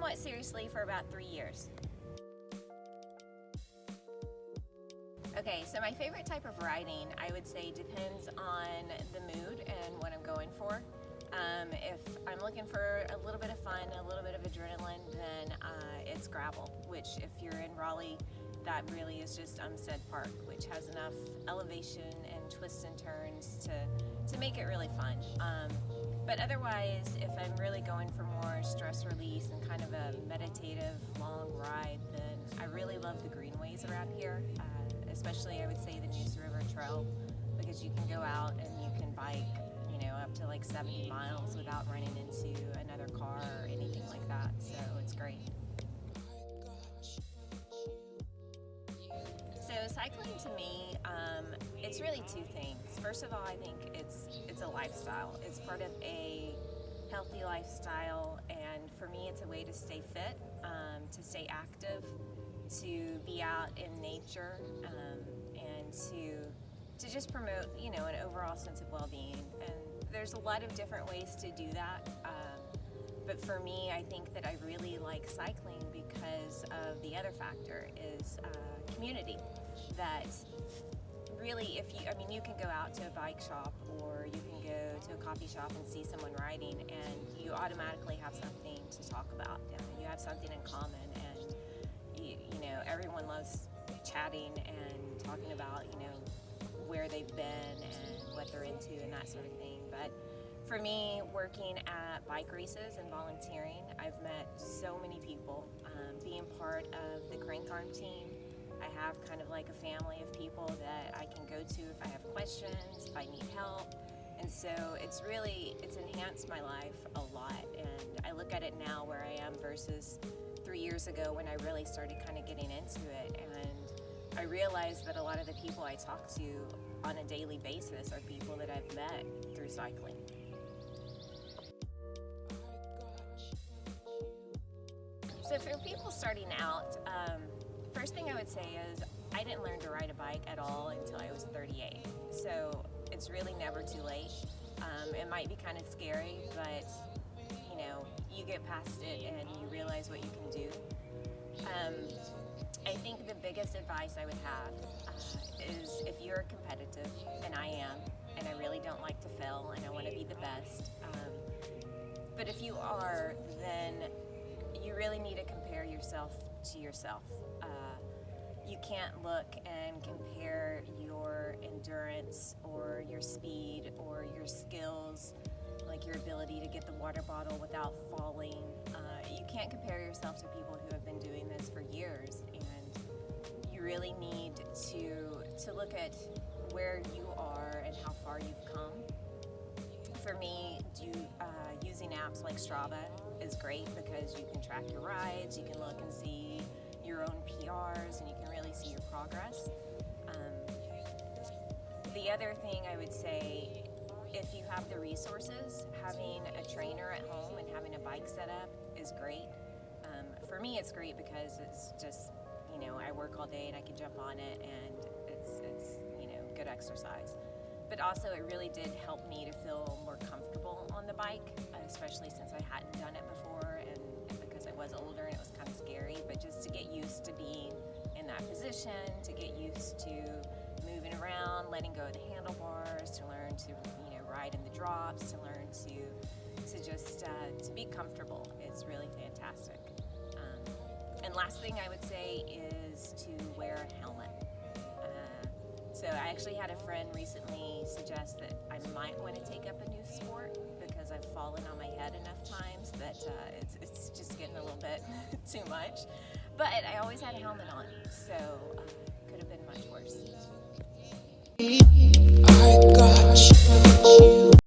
somewhat seriously for about 3 years. Okay, so my favorite type of riding, I would say, depends on the mood and what I'm going for. If I'm looking for a little bit of fun, a little bit of adrenaline, then it's gravel, which if you're in Raleigh, that really is just Umstead Park, which has enough elevation and twists and turns to make it really fun. But otherwise, if I'm really going for more stress release and kind of a meditative long ride, then I really love the greenways around here, especially I would say the Neuse River Trail, because you can go out and you can bike, up to like 70 miles without running into another car or anything like that, so it's great. So cycling to me, it's really two things. First of all, I think it's a lifestyle. It's part of a healthy lifestyle, and for me it's a way to stay fit, to stay active, to be out in nature, and to just promote, an overall sense of well-being. And there's a lot of different ways to do that, but for me, I think that I really like cycling because of the other factor is community. That really, you can go out to a bike shop or you can go to a coffee shop and see someone riding, and you automatically have something to talk about. You have something in common, and everyone loves chatting and talking about where they've been and what they're into and that sort of thing. But for me, working at bike races and volunteering, I've met so many people. Being part of the Crank Arm team, I have kind of like a family of people that I can go to if I have questions, if I need help. And so it's enhanced my life a lot. And I look at it now where I am versus 3 years ago when I really started kind of getting into it. And I realized that a lot of the people I talk to on a daily basis are people that I've met through cycling. So for people starting out, first thing I would say is I didn't learn to ride a bike at all until I was 38. So it's really never too late. It might be kind of scary, but you get past it and you realize what you can do. I think the biggest advice I would have is if you're competitive, and I am, and I really don't like to fail, and I want to be the best. But if you are, then you really need to compare yourself to yourself. You can't look and compare your endurance or your speed or your skills, like your ability to get the water bottle without falling. You can't compare yourself to people who have been doing this for years, and you really need to look at where you are and how far you've come. For me, using apps like Strava is great because you can track your rides, you can look and see your own PRs, and you can really see your progress. The other thing I would say, if you have the resources, having a trainer at home and having a bike set up is great. For me, it's great because it's just, I work all day and I can jump on it, and it's good exercise. But also it really did help me to feel more comfortable on the bike, especially since I hadn't done it before, and because I was older and it was kind of scary, but just to get used to being in that position, to get used to moving around, letting go of the handlebars, to learn to ride in the drops, to learn to just to be comfortable. It's really fantastic. And last thing I would say is to wear a helmet. So I actually had a friend recently suggest that I might want to take up a new sport because I've fallen on my head enough times that it's just getting a little bit too much. But I always had a helmet on, so could have been much worse. I got you.